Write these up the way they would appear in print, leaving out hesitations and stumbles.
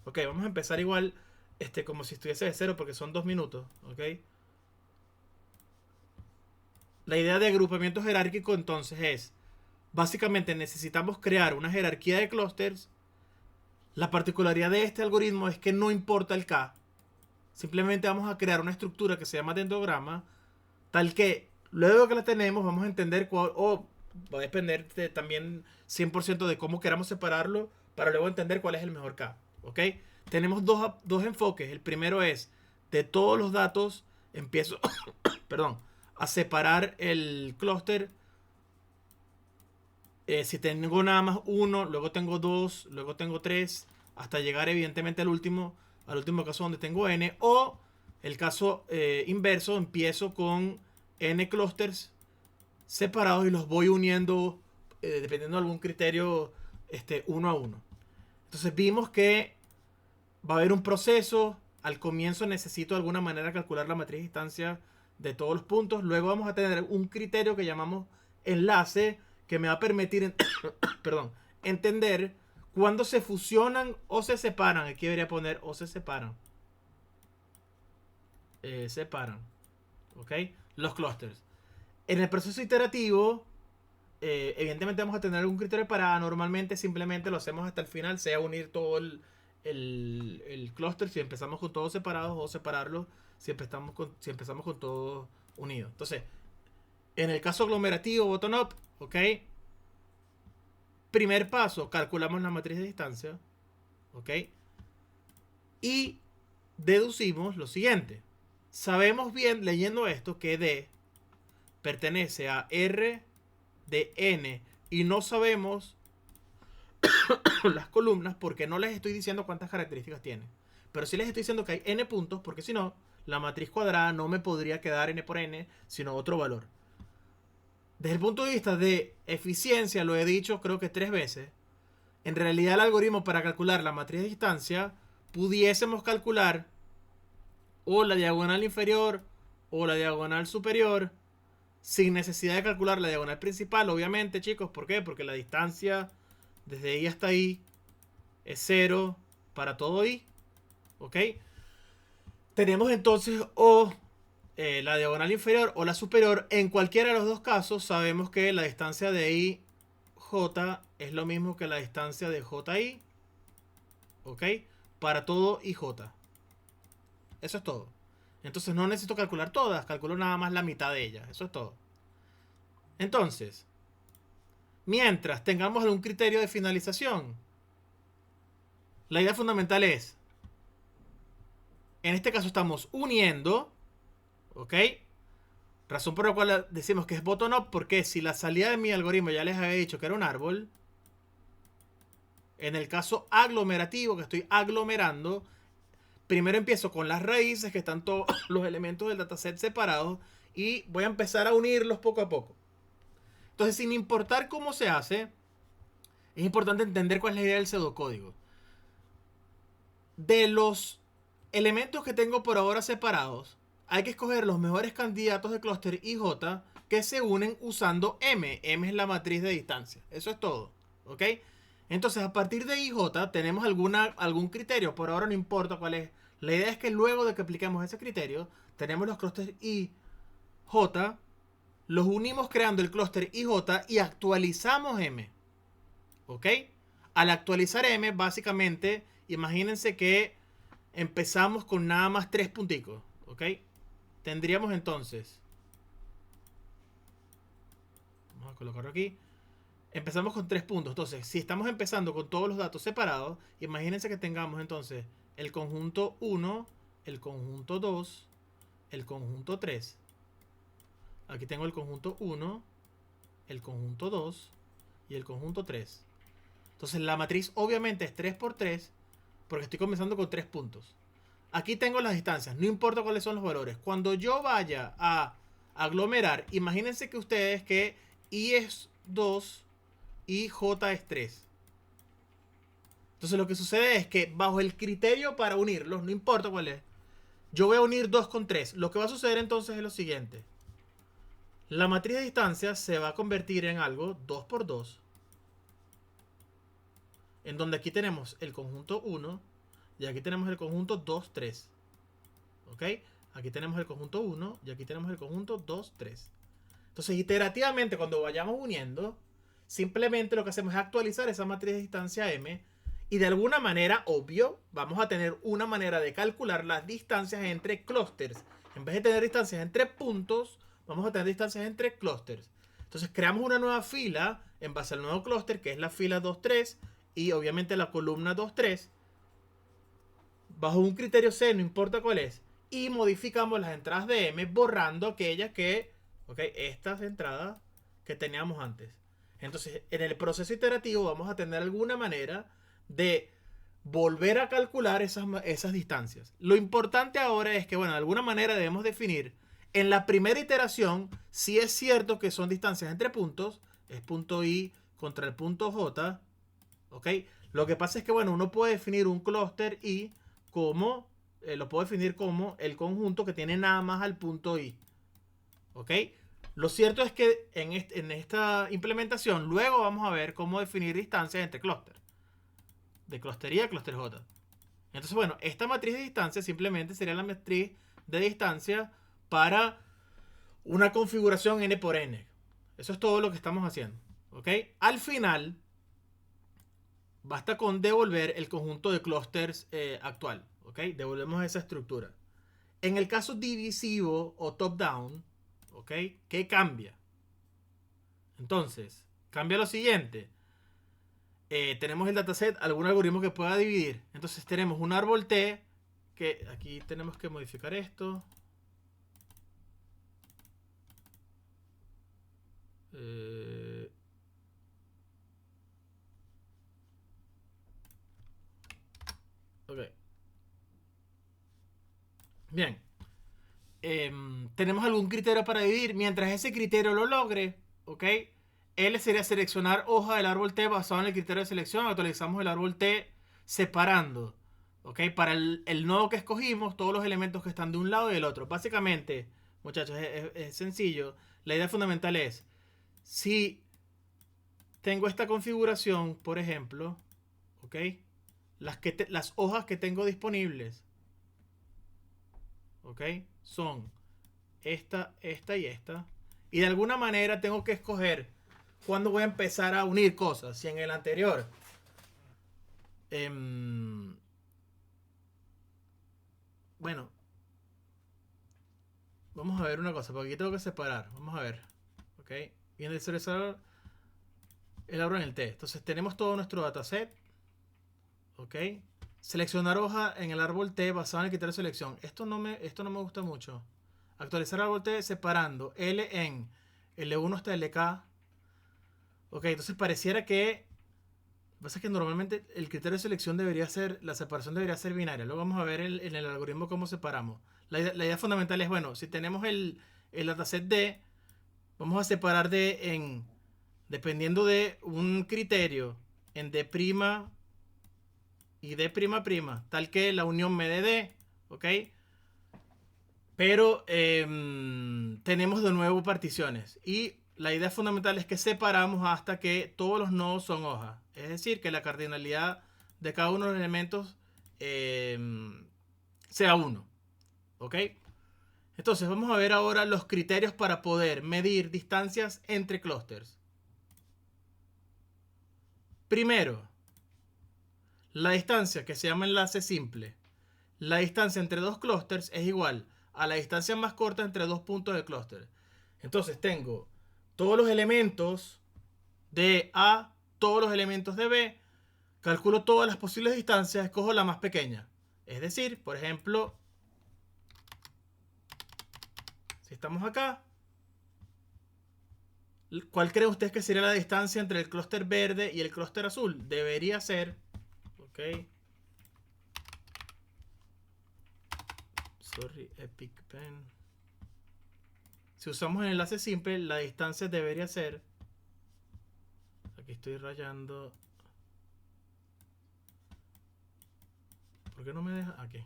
Ok, vamos a empezar igual, como si estuviese de cero porque son 2 minutos. Ok. La idea de agrupamiento jerárquico entonces es, básicamente necesitamos crear una jerarquía de clústeres. La particularidad de este algoritmo es que no importa el K. Simplemente vamos a crear una estructura que se llama dendrograma, tal que luego que la tenemos vamos a entender cuál, o va a depender también 100% de cómo queramos separarlo para luego entender cuál es el mejor K. ¿Ok? Tenemos dos enfoques. El primero es, de todos los datos, empiezo perdón, a separar el clúster. Si tengo nada más uno, luego tengo dos, luego tengo tres, hasta llegar evidentemente al último caso donde tengo n, o el caso inverso, empiezo con n clusters separados y los voy uniendo dependiendo de algún criterio uno a uno. Entonces vimos que va a haber un proceso. Al comienzo necesito de alguna manera calcular la matriz de distancia de todos los puntos. Luego vamos a tener un criterio que llamamos enlace, que me va a permitir perdón, entender cuándo se fusionan o se separan. Aquí debería poner o se separan. Separan. ¿Ok? Los clusters. En el proceso iterativo, evidentemente vamos a tener algún criterio para. Normalmente simplemente lo hacemos hasta el final, sea unir todo el clúster si empezamos con todos separados, o separarlo si empezamos con todos unidos. Entonces, en el caso aglomerativo, bottom-up, ¿ok? Primer paso, calculamos la matriz de distancia, ¿ok? Y deducimos lo siguiente. Sabemos bien, leyendo esto, que D pertenece a R de N y no sabemos las columnas porque no les estoy diciendo cuántas características tiene. Pero sí les estoy diciendo que hay N puntos porque si no, la matriz cuadrada no me podría quedar N por N, sino otro valor. Desde el punto de vista de eficiencia, lo he dicho creo que 3 veces, en realidad el algoritmo para calcular la matriz de distancia pudiésemos calcular o la diagonal inferior o la diagonal superior sin necesidad de calcular la diagonal principal, obviamente, chicos. ¿Por qué? Porque la distancia desde ahí hasta ahí es 0 para todo i. ¿Ok? Tenemos entonces o la diagonal inferior o la superior. En cualquiera de los dos casos sabemos que la distancia de i j es lo mismo que la distancia de ji. ¿Ok? Para todo ij. Eso es todo. Entonces no necesito calcular todas, calculo nada más la mitad de ellas. Eso es todo. Entonces, mientras tengamos algún criterio de finalización, la idea fundamental es, en este caso estamos uniendo, ¿ok? Razón por la cual decimos que es bottom up, porque si la salida de mi algoritmo ya les había dicho que era un árbol, en el caso aglomerativo, que estoy aglomerando, primero empiezo con las raíces, que están todos los elementos del dataset separados, y voy a empezar a unirlos poco a poco. Entonces, sin importar cómo se hace, es importante entender cuál es la idea del pseudocódigo. De los elementos que tengo por ahora separados, hay que escoger los mejores candidatos de clúster IJ que se unen usando M. M es la matriz de distancia. Eso es todo. ¿Ok? Entonces, a partir de IJ tenemos algún criterio. Por ahora no importa cuál es. La idea es que luego de que apliquemos ese criterio, tenemos los clústeres IJ, los unimos creando el clúster IJ y actualizamos M. ¿Ok? Al actualizar M, básicamente, imagínense que empezamos con nada más 3 punticos. ¿Ok? Tendríamos entonces, vamos a colocarlo aquí. Empezamos con 3 puntos. Entonces, si estamos empezando con todos los datos separados, imagínense que tengamos entonces el conjunto 1, el conjunto 2, el conjunto 3. Aquí tengo el conjunto 1, el conjunto 2 y el conjunto 3. Entonces la matriz obviamente es 3 por 3 porque estoy comenzando con 3 puntos. Aquí tengo las distancias, no importa cuáles son los valores. Cuando yo vaya a aglomerar, imagínense que ustedes que i es 2 y j es 3. Entonces lo que sucede es que bajo el criterio para unirlos, no importa cuál es, yo voy a unir 2 con 3. Lo que va a suceder entonces es lo siguiente. La matriz de distancia se va a convertir en algo 2 por 2, en donde aquí tenemos el conjunto 1 y aquí tenemos el conjunto 2, 3. ¿Ok? Aquí tenemos el conjunto 1 y aquí tenemos el conjunto 2, 3. Entonces, iterativamente, cuando vayamos uniendo, simplemente lo que hacemos es actualizar esa matriz de distancia M y de alguna manera, obvio, vamos a tener una manera de calcular las distancias entre clústeres. En vez de tener distancias entre puntos, vamos a tener distancias entre clústeres. Entonces, creamos una nueva fila en base al nuevo clúster, que es la fila 2, 3, y obviamente la columna 2, 3, bajo un criterio C, no importa cuál es, y modificamos las entradas de M borrando aquellas que, ok, estas entradas que teníamos antes. Entonces, en el proceso iterativo vamos a tener alguna manera de volver a calcular esas distancias. Lo importante ahora es que, bueno, de alguna manera debemos definir en la primera iteración si es cierto que son distancias entre puntos, es punto I contra el punto J, ¿ok? Lo que pasa es que, bueno, uno puede definir un clúster I como, lo puedo definir como el conjunto que tiene nada más al punto I, ¿ok? Lo cierto es que en esta implementación luego vamos a ver cómo definir distancias entre clústeres, de clúster I a clúster J. Entonces, bueno, esta matriz de distancia simplemente sería la matriz de distancia para una configuración n por n. Eso es todo lo que estamos haciendo, ¿ok? Al final, basta con devolver el conjunto de clústeres actual, ¿ok? Devolvemos esa estructura. En el caso divisivo o top-down, ¿ok? ¿Qué cambia? Entonces, cambia lo siguiente. Tenemos el dataset, algún algoritmo que pueda dividir. Entonces tenemos un árbol T, que aquí tenemos que modificar esto. Ok. Bien. Tenemos algún criterio para dividir. Mientras ese criterio lo logre, ¿ok? L sería seleccionar hoja del árbol T basado en el criterio de selección. Actualizamos el árbol T separando, ¿ok? Para el nodo que escogimos, todos los elementos que están de un lado y del otro. Básicamente, muchachos, es sencillo. La idea fundamental es, si tengo esta configuración, por ejemplo, ¿ok? Las hojas que tengo disponibles, ¿ok? Son esta, esta y esta. Y de alguna manera tengo que escoger cuándo voy a empezar a unir cosas. Si en el anterior bueno, vamos a ver una cosa, porque aquí tengo que separar. Vamos a ver, ok. Y en el seleccionador, el árbol en el T. Entonces tenemos todo nuestro dataset, ok. Seleccionar hoja en el árbol T basado en el criterio de selección. Esto no me gusta mucho. Actualizar el árbol T separando L en L1 hasta LK. Ok, entonces pareciera que... Lo que pasa es que normalmente el criterio de selección debería ser, la separación debería ser binaria. Luego vamos a ver en el algoritmo cómo separamos. La idea fundamental es, bueno, si tenemos el dataset D, vamos a separar D en, dependiendo de un criterio, en D' y D'', tal que la unión me dé D, ¿ok? Pero tenemos de nuevo particiones y la idea fundamental es que separamos hasta que todos los nodos son hojas. Es decir, que la cardinalidad de cada uno de los elementos sea 1. ¿Ok? Entonces vamos a ver ahora los criterios para poder medir distancias entre clústeres. Primero, la distancia que se llama enlace simple. La distancia entre dos clústeres es igual a la distancia más corta entre dos puntos del clúster. Entonces tengo todos los elementos de A, todos los elementos de B, calculo todas las posibles distancias, escojo la más pequeña. Es decir, por ejemplo, si estamos acá, ¿cuál creen ustedes que sería la distancia entre el clúster verde y el clúster azul? Debería ser, ok, sorry, Epic Pen. Si usamos el enlace simple, la distancia debería ser, aquí estoy rayando, ¿por qué no me deja? Aquí.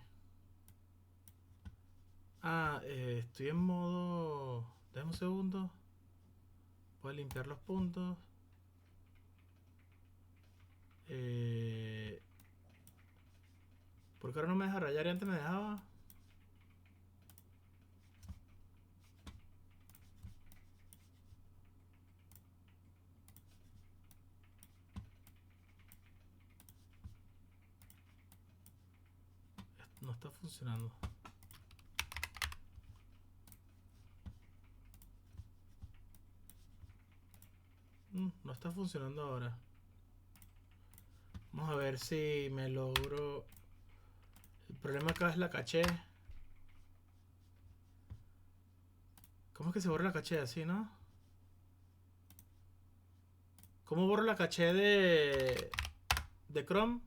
Estoy en modo, déjame un segundo, voy a limpiar los puntos. ¿Por qué ahora no me deja rayar y antes me dejaba? No está funcionando. No está funcionando ahora. Vamos a ver si me logro... El problema acá es la caché. ¿Cómo es que se borra la caché así, no? ¿Cómo borro la caché de Chrome?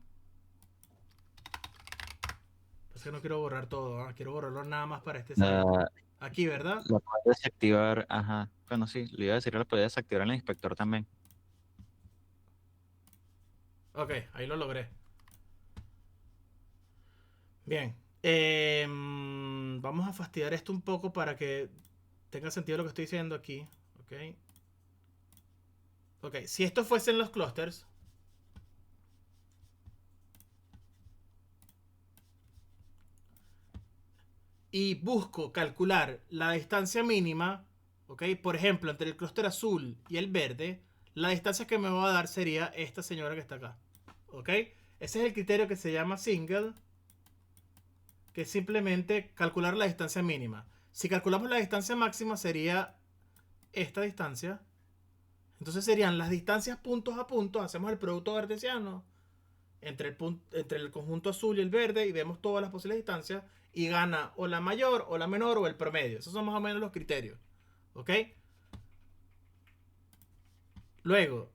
Es que no quiero borrar todo, ¿ah? Quiero borrarlo nada más para este site. La, Aquí, ¿verdad? la puedes desactivar, ajá. Bueno, sí, le iba a decir, la puedes desactivar en el inspector también. Ok, ahí lo logré. Bien. Vamos a fastidiar esto un poco para que tenga sentido lo que estoy diciendo aquí. Ok. Ok, si esto fuesen los clusters, y busco calcular la distancia mínima, ok, por ejemplo, entre el clúster azul y el verde, la distancia que me va a dar sería esta señora que está acá. Ok, ese es el criterio que se llama single, que es simplemente calcular la distancia mínima. Si calculamos la distancia máxima sería esta distancia. Entonces serían las distancias puntos a puntos, hacemos el producto cartesiano entre el conjunto azul y el verde y vemos todas las posibles distancias y gana o la mayor o la menor o el promedio. Esos son más o menos los criterios. ¿Ok? Luego,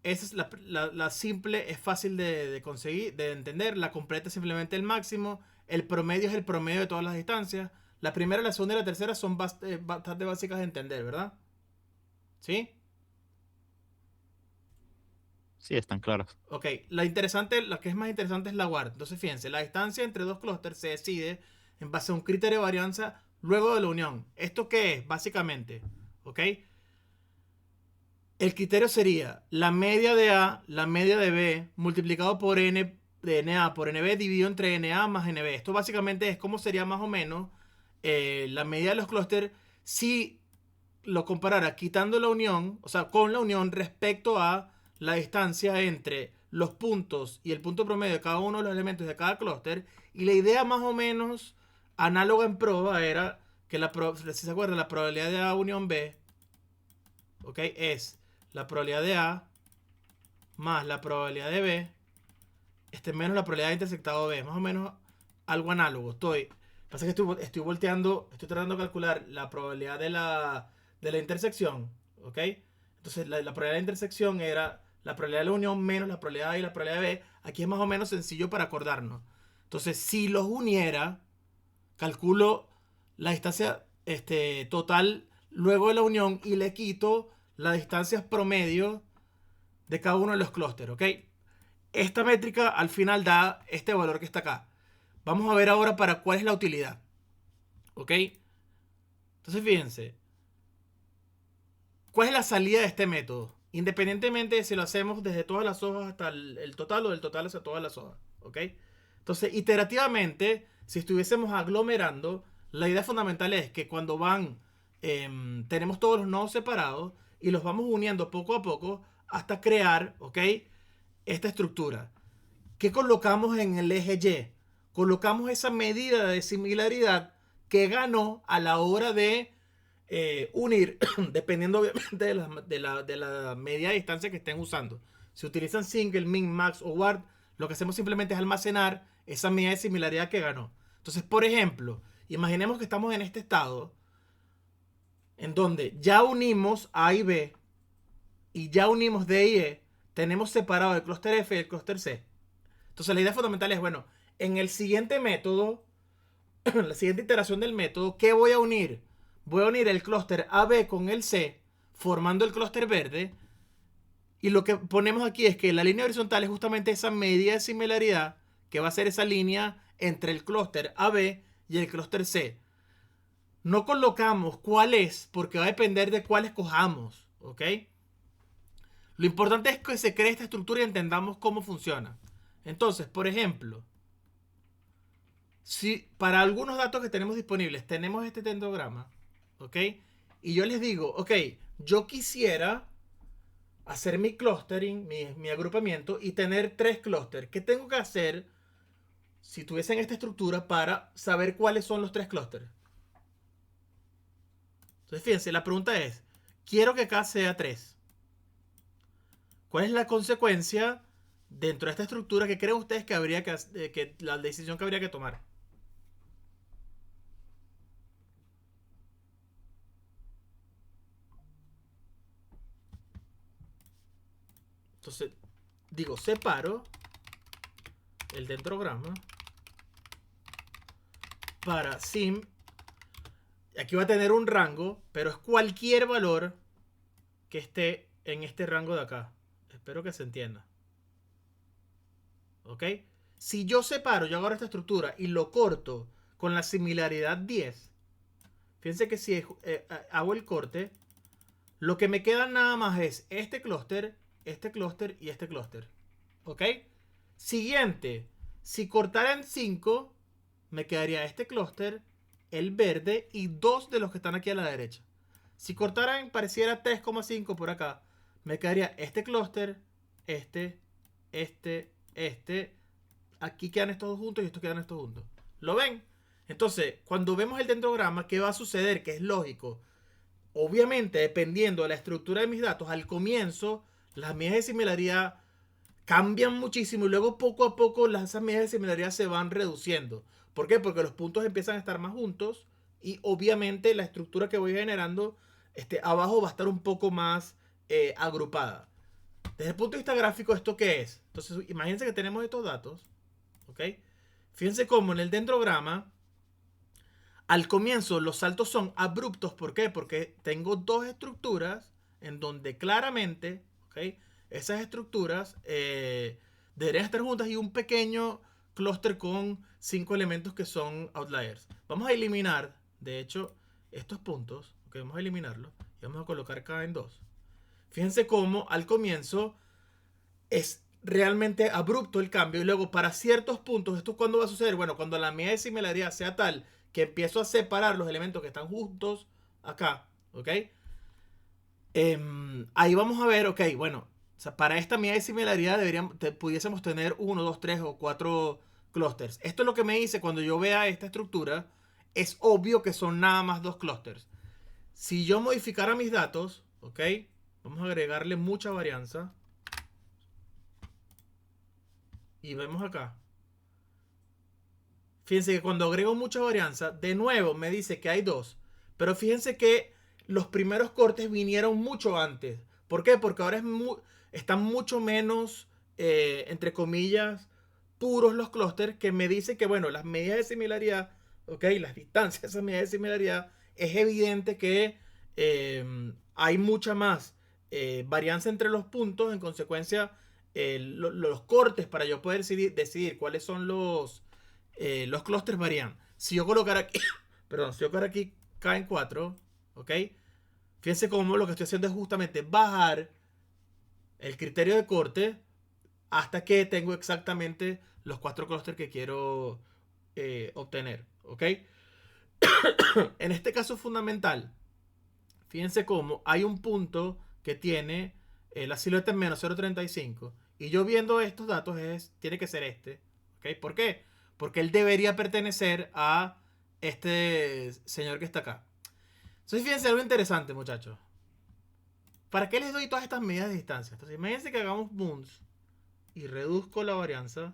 esa es la simple, es fácil de conseguir, de entender. La completa es simplemente el máximo. El promedio es el promedio de todas las distancias. La primera, la segunda y la tercera son bastante básicas de entender, ¿verdad? ¿Sí? Sí, están claros. Ok, la que es más interesante es la guarda. Entonces, fíjense, la distancia entre dos clústeres se decide en base a un criterio de varianza luego de la unión. ¿Esto qué es? Básicamente, ¿ok? El criterio sería la media de A, la media de B, multiplicado por N de NA por NB dividido entre NA más NB. Esto básicamente es como sería más o menos la media de los clústeres si lo comparara quitando la unión, o sea, con la unión respecto a la distancia entre los puntos y el punto promedio de cada uno de los elementos de cada clúster. Y la idea más o menos análoga en prueba era que si se acuerdan, la probabilidad de A unión B, ¿ok? Es la probabilidad de A más la probabilidad de B, menos la probabilidad de intersectado B. Más o menos algo análogo. Pasa que estoy volteando, estoy tratando de calcular la probabilidad de la intersección, ¿ok? Entonces la probabilidad de intersección era la probabilidad de la unión menos la probabilidad A y la probabilidad de B. Aquí es más o menos sencillo para acordarnos. Entonces, si los uniera, calculo la distancia total luego de la unión y le quito las distancias promedio de cada uno de los clústeres, ¿ok? Esta métrica al final da este valor que está acá. Vamos a ver ahora para cuál es la utilidad, ¿ok? Entonces, fíjense, ¿cuál es la salida de este método? Independientemente de si lo hacemos desde todas las hojas hasta el total o del total hacia todas las hojas, ¿ok? Entonces, iterativamente, si estuviésemos aglomerando, la idea fundamental es que cuando tenemos todos los nodos separados y los vamos uniendo poco a poco hasta crear, ¿ok? Esta estructura. ¿Qué colocamos en el eje Y? Colocamos esa medida de similaridad que ganó a la hora de unir, dependiendo obviamente de la media distancia que estén usando. Si utilizan single, min, max o ward, lo que hacemos simplemente es almacenar esa medida de similaridad que ganó. Entonces, por ejemplo, imaginemos que estamos en este estado en donde ya unimos A y B y ya unimos D y E, tenemos separado el clúster F y el clúster C. Entonces la idea fundamental es, bueno, en el siguiente método, la siguiente iteración del método, ¿qué voy a unir? Voy a unir el clúster AB con el C, formando el clúster verde. Y lo que ponemos aquí es que la línea horizontal es justamente esa medida de similaridad, que va a ser esa línea entre el clúster AB y el clúster C. No colocamos cuál es, porque va a depender de cuál escojamos, ¿ok? Lo importante es que se cree esta estructura y entendamos cómo funciona. Entonces, por ejemplo, Si para algunos datos que tenemos disponibles tenemos este dendrograma, ¿ok? Y yo les digo, ok, yo quisiera hacer mi clustering, mi agrupamiento y tener 3 clústeres. ¿Qué tengo que hacer si tuviesen esta estructura para saber cuáles son los 3 clústeres? Entonces, fíjense, la pregunta es, quiero que K sea 3. ¿Cuál es la consecuencia dentro de esta estructura que creen ustedes que habría que la decisión que habría que tomar? Entonces, digo, separo el dendrograma para sim. Aquí va a tener un rango, pero es cualquier valor que esté en este rango de acá. Espero que se entienda. ¿Ok? Si yo separo, yo agarro esta estructura y lo corto con la similaridad 10. Fíjense que si hago el corte, lo que me queda nada más es este clúster y este clúster. ¿Ok? Siguiente. Si cortara en 5, me quedaría este clúster, el verde y 2 de los que están aquí a la derecha. Si cortara en pareciera 3,5 por acá, me quedaría este clúster, este. Aquí quedan estos dos juntos y estos quedan estos juntos. ¿Lo ven? Entonces, cuando vemos el dendrograma, ¿qué va a suceder? Que es lógico. Obviamente, dependiendo de la estructura de mis datos, al comienzo, las medidas de similaridad cambian muchísimo y luego poco a poco esas medidas de similaridad se van reduciendo. ¿Por qué? Porque los puntos empiezan a estar más juntos y obviamente la estructura que voy generando abajo va a estar un poco más agrupada. Desde el punto de vista gráfico, ¿esto qué es? Entonces, imagínense que tenemos estos datos, ¿ok? Fíjense cómo en el dendrograma, al comienzo los saltos son abruptos. ¿Por qué? Porque tengo dos estructuras en donde claramente, ¿ok? Esas estructuras deberían estar juntas y un pequeño clúster con 5 elementos que son outliers. Vamos a eliminar, de hecho, estos puntos. ¿Ok? Vamos a eliminarlos y vamos a colocar K en 2. Fíjense cómo al comienzo es realmente abrupto el cambio y luego para ciertos puntos, ¿esto cuándo va a suceder? Bueno, cuando la medida de similaridad sea tal que empiezo a separar los elementos que están juntos acá, ¿ok? Ahí vamos a ver, ok, bueno, o sea, para esta medida de similaridad pudiésemos tener 1, 2, 3 o 4 clústeres. Esto es lo que me dice cuando yo vea esta estructura. Es obvio que son nada más 2 clústeres. Si yo modificara mis datos, ok, vamos a agregarle mucha varianza. Y vemos acá. Fíjense que cuando agrego mucha varianza, de nuevo me dice que hay 2. Pero fíjense que los primeros cortes vinieron mucho antes. ¿Por qué? Porque ahora están mucho menos, entre comillas, puros los clústeres, que me dice que, bueno, las medidas de similaridad, ok, las distancias de esas medidas de similaridad, es evidente que hay mucha más varianza entre los puntos. En consecuencia, los cortes para yo poder decidir cuáles son los clústeres varían. Si yo colocara aquí, perdón, si yo colocara aquí K en 4, ¿ok? Fíjense cómo lo que estoy haciendo es justamente bajar el criterio de corte hasta que tengo exactamente los 4 clústeres que quiero obtener, ¿ok? En este caso fundamental, fíjense cómo hay un punto que tiene la silueta en menos 0,35 y yo viendo estos datos tiene que ser este, ¿ok? ¿Por qué? Porque él debería pertenecer a este señor que está acá. Entonces fíjense algo interesante, muchachos. ¿Para qué les doy todas estas medidas de distancia? Entonces imagínense que hagamos boons y reduzco la varianza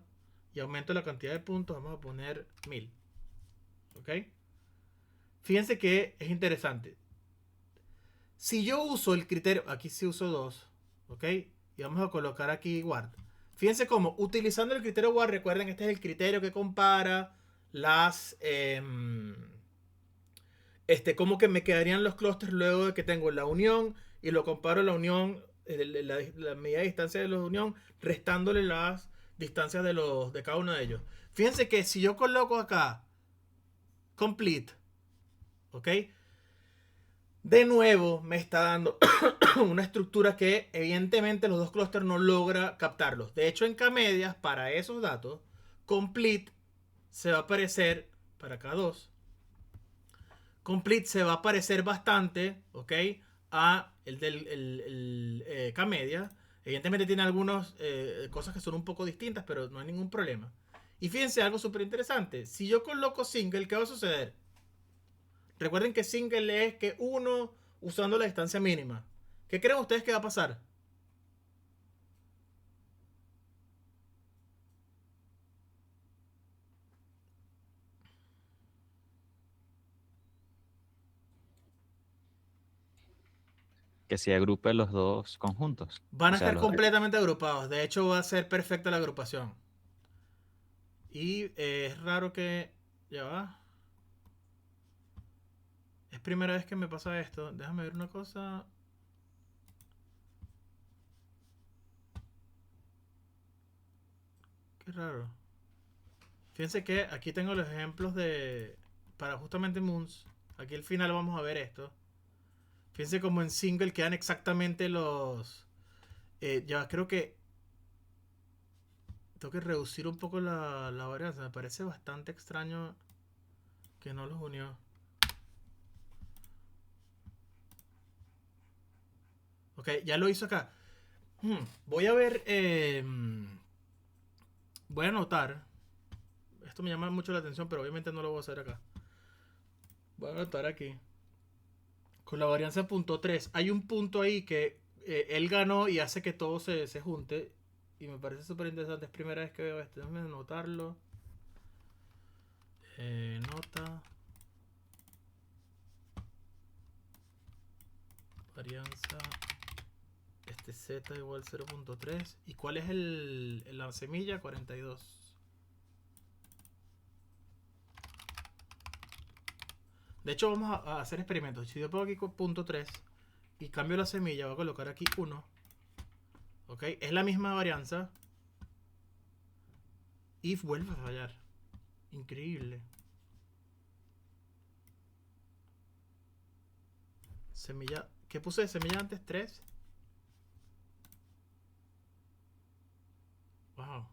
y aumento la cantidad de puntos. Vamos a poner 1000. ¿Ok? Fíjense que es interesante. Si yo uso el criterio, aquí sí uso 2, ¿ok? Y vamos a colocar aquí ward. Fíjense cómo, utilizando el criterio ward, recuerden, este es el criterio que compara las... cómo que me quedarían los clústeres luego de que tengo la unión y lo comparo la unión, la medida de distancia de la unión, restándole las distancias de cada uno de ellos. Fíjense que si yo coloco acá complete, ¿ok? De nuevo me está dando una estructura que evidentemente los dos clústeres no logra captarlos. De hecho, en K-medias, para esos datos, complete se va a parecer, para K2, complete se va a parecer bastante, ¿ok? A el del K-media. Evidentemente tiene algunas cosas que son un poco distintas, pero no hay ningún problema. Y fíjense algo súper interesante. Si yo coloco single, ¿qué va a suceder? Recuerden que single es que uno usando la distancia mínima. ¿Qué creen ustedes que va a pasar? Que se agrupe los dos conjuntos. Van O a sea, estar los completamente agrupados. De hecho, va a ser perfecta la agrupación. Y es raro que... Ya va. Es primera vez que me pasa esto. Déjame ver una cosa. Qué raro. Fíjense que aquí tengo los ejemplos de... Para justamente Moons. Aquí al final vamos a ver esto. Fíjense como en single quedan exactamente los... ya creo que... Tengo que reducir un poco la varianza. Me parece bastante extraño que no los unió. Ok, ya lo hizo acá. Voy a ver... voy a anotar. Esto me llama mucho la atención, pero obviamente no lo voy a hacer acá. Voy a anotar aquí. Con la varianza punto 3. Hay un punto ahí que él ganó y hace que todo se junte. Y me parece súper interesante. Es primera vez que veo esto. Déjame anotarlo. Nota. Varianza. Este Z igual 0.3. ¿Y cuál es la semilla? 42. De hecho, vamos a hacer experimentos. Si yo pongo aquí punto 3 y cambio la semilla, voy a colocar aquí 1. Ok, es la misma varianza. Y vuelve a fallar. Increíble. Semilla. ¿Qué puse de semilla antes? 3. Wow.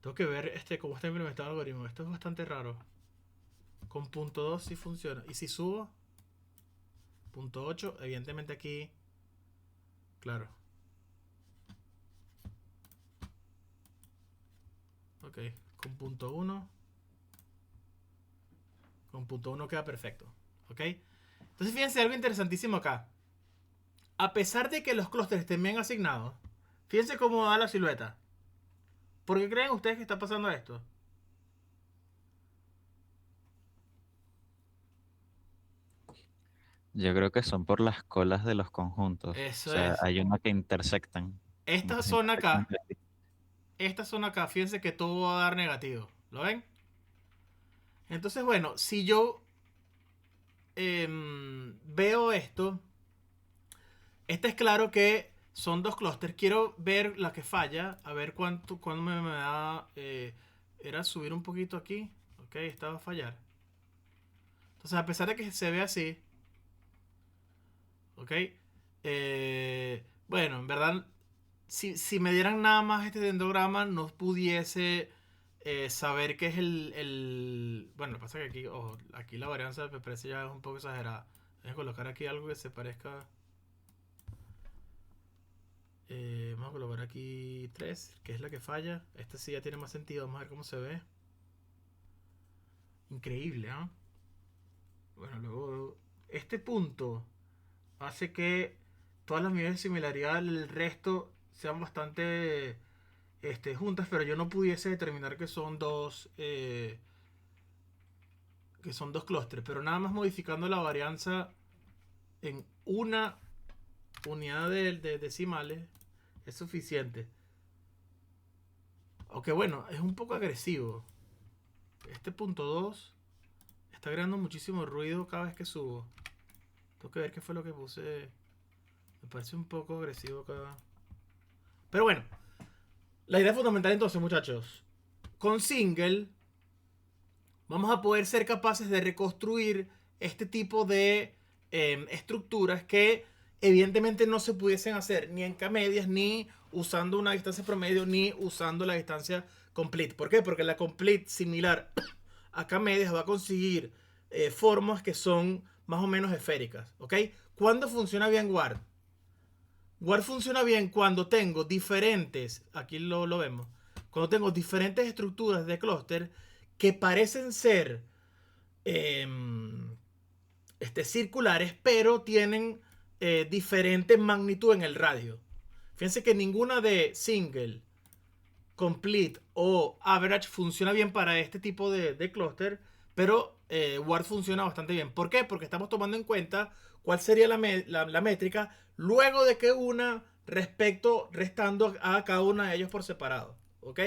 Tengo que ver cómo está implementado el algoritmo. Esto es bastante raro. Con punto 2 sí funciona. Y si subo punto 8, evidentemente aquí. Claro. Ok. Con punto 1. Con punto 1 queda perfecto. Ok. Entonces fíjense algo interesantísimo acá. A pesar de que los clústeres estén bien asignados, fíjense cómo da la silueta. ¿Por qué creen ustedes que está pasando esto? Yo creo que son por las colas de los conjuntos. O Eso sea, es. hay unos que intersectan. Como Esta que se zona intersectan acá. entre sí. Esta zona acá. Fíjense que todo va a dar negativo. ¿Lo ven? Entonces, bueno, si yo veo esto, este es claro que son dos clústeres. Quiero ver la que falla, a ver cuánto me da. Era subir un poquito aquí. Ok, esta va a fallar. Entonces, a pesar de que se ve así, ok. Bueno, en verdad, si me dieran nada más este dendrograma, no pudiese saber qué es bueno, lo que pasa es que aquí, ojo, aquí la varianza me parece ya es un poco exagerada. Voy a colocar aquí algo que se parezca. Vamos a colocar aquí 3, que es la que falla. Esta sí ya tiene más sentido. Vamos a ver cómo se ve. Increíble, ¿ah? Bueno, luego este punto hace que todas las medidas de similaridad del resto sean bastante juntas, pero yo no pudiese determinar que son dos clústeres. Pero nada más modificando la varianza en una unidad de decimales es suficiente. Aunque bueno, es un poco agresivo. Este punto 2 está creando muchísimo ruido cada vez que subo. Tengo que ver qué fue lo que puse. Me parece un poco agresivo acá. Pero bueno, la idea fundamental entonces, muchachos. Con single vamos a poder ser capaces de reconstruir este tipo de estructuras que evidentemente no se pudiesen hacer ni en K-medias, ni usando una distancia promedio, ni usando la distancia complete. ¿Por qué? Porque la complete similar a K-medias va a conseguir formas que son más o menos esféricas, ¿ok? ¿Cuándo funciona bien Ward? Ward funciona bien cuando tengo diferentes, aquí lo vemos, cuando tengo diferentes estructuras de clúster que parecen ser circulares, pero tienen diferente magnitud en el radio. Fíjense que ninguna de single, complete o average funciona bien para este tipo de clúster, pero Ward funciona bastante bien. ¿Por qué? Porque estamos tomando en cuenta cuál sería la métrica luego de que una restando a cada una de ellos por separado. ¿Ok?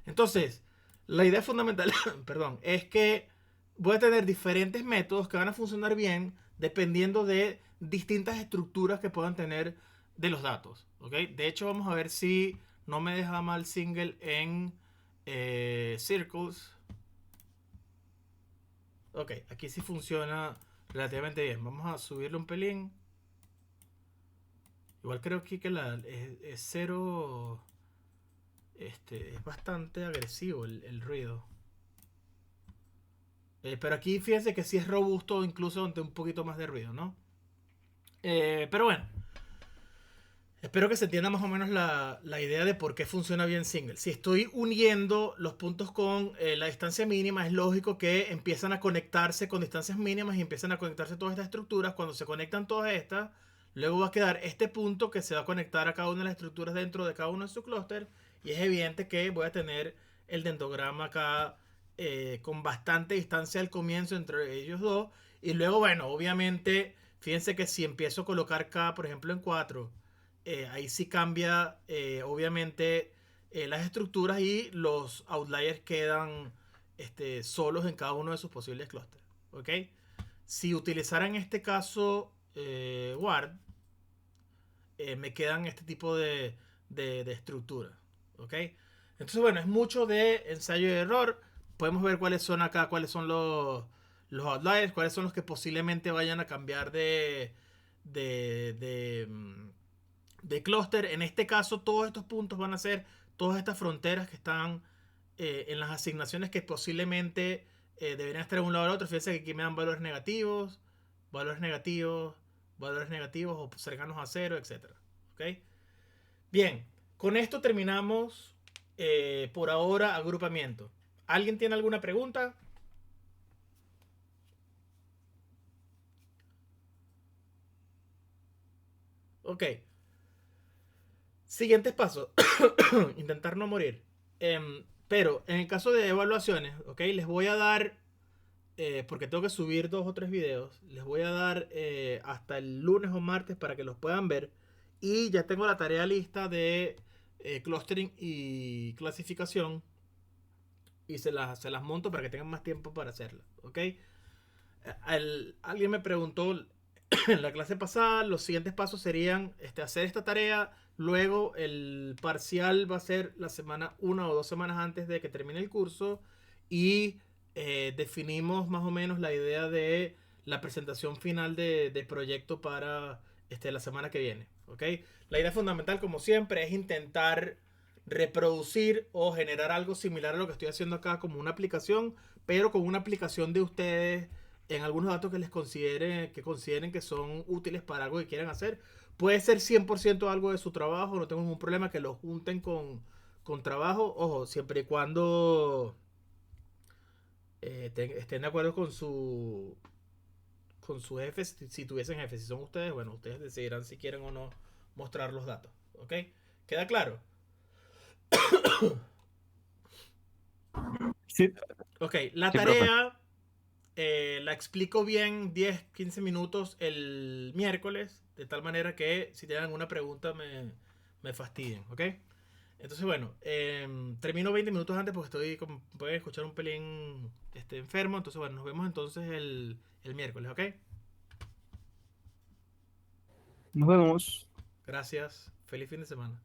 Entonces, la idea fundamental, perdón, es que voy a tener diferentes métodos que van a funcionar bien dependiendo de distintas estructuras que puedan tener de los datos. ¿Ok? De hecho, vamos a ver si no me deja mal single en circles. Ok, aquí sí funciona relativamente bien. Vamos a subirle un pelín. Igual creo aquí que es cero. Es bastante agresivo el ruido. Pero aquí fíjense que sí es robusto, incluso ante un poquito más de ruido, ¿no? Pero bueno. Espero que se entienda más o menos la idea de por qué funciona bien single. Si estoy uniendo los puntos con la distancia mínima, es lógico que empiezan a conectarse con distancias mínimas y empiezan a conectarse todas estas estructuras. Cuando se conectan todas estas, luego va a quedar este punto que se va a conectar a cada una de las estructuras dentro de cada uno de su clúster. Y es evidente que voy a tener el dendrograma acá con bastante distancia al comienzo entre ellos dos. Y luego, bueno, obviamente, fíjense que si empiezo a colocar K, por ejemplo, en 4 ahí sí cambia, obviamente, las estructuras y los outliers quedan solos en cada uno de sus posibles clústeres. ¿Ok? Si utilizara en este caso Ward, me quedan este tipo de estructura. ¿Ok? Entonces, bueno, es mucho de ensayo y error. Podemos ver cuáles son acá, cuáles son los outliers, cuáles son los que posiblemente vayan a cambiar de, de, mm, de clúster. En este caso, todos estos puntos van a ser todas estas fronteras que están en las asignaciones que posiblemente deberían estar de un lado al otro. Fíjense que aquí me dan valores negativos, valores negativos o cercanos a cero, etcétera. ¿Ok? Bien, con esto terminamos por ahora agrupamiento. ¿Alguien tiene alguna pregunta? Ok. Siguientes pasos. Intentar no morir. Pero en el caso de evaluaciones, ok, les voy a dar, porque tengo que subir 2 o 3 videos, les voy a dar hasta el lunes o martes para que los puedan ver. Y ya tengo la tarea lista de clustering y clasificación. Y se las monto para que tengan más tiempo para hacerla, ok. Alguien me preguntó en la clase pasada, los siguientes pasos serían hacer esta tarea. Luego el parcial va a ser la semana 1 o 2 semanas antes de que termine el curso. Y definimos más o menos la idea de la presentación final de proyecto para la semana que viene. ¿Ok? La idea fundamental, como siempre, es intentar reproducir o generar algo similar a lo que estoy haciendo acá como una aplicación, pero con una aplicación de ustedes en algunos datos que consideren que son útiles para algo que quieran hacer. Puede ser 100% algo de su trabajo, no tengo ningún problema que lo junten con trabajo. Ojo, siempre y cuando estén de acuerdo con su jefe, si tuviesen jefe. Si son ustedes, bueno, ustedes decidirán si quieren o no mostrar los datos. ¿Ok? ¿Queda claro? Sí, Ok, la Sí, profe. tarea la explico bien 10, 15 minutos el miércoles, de tal manera que si tienen alguna pregunta me fastidien, ¿ok? Entonces, bueno, termino 20 minutos antes porque pueden escuchar un pelín enfermo. Entonces, bueno, nos vemos entonces el miércoles, ¿ok? nos vemos. Gracias. Feliz fin de semana.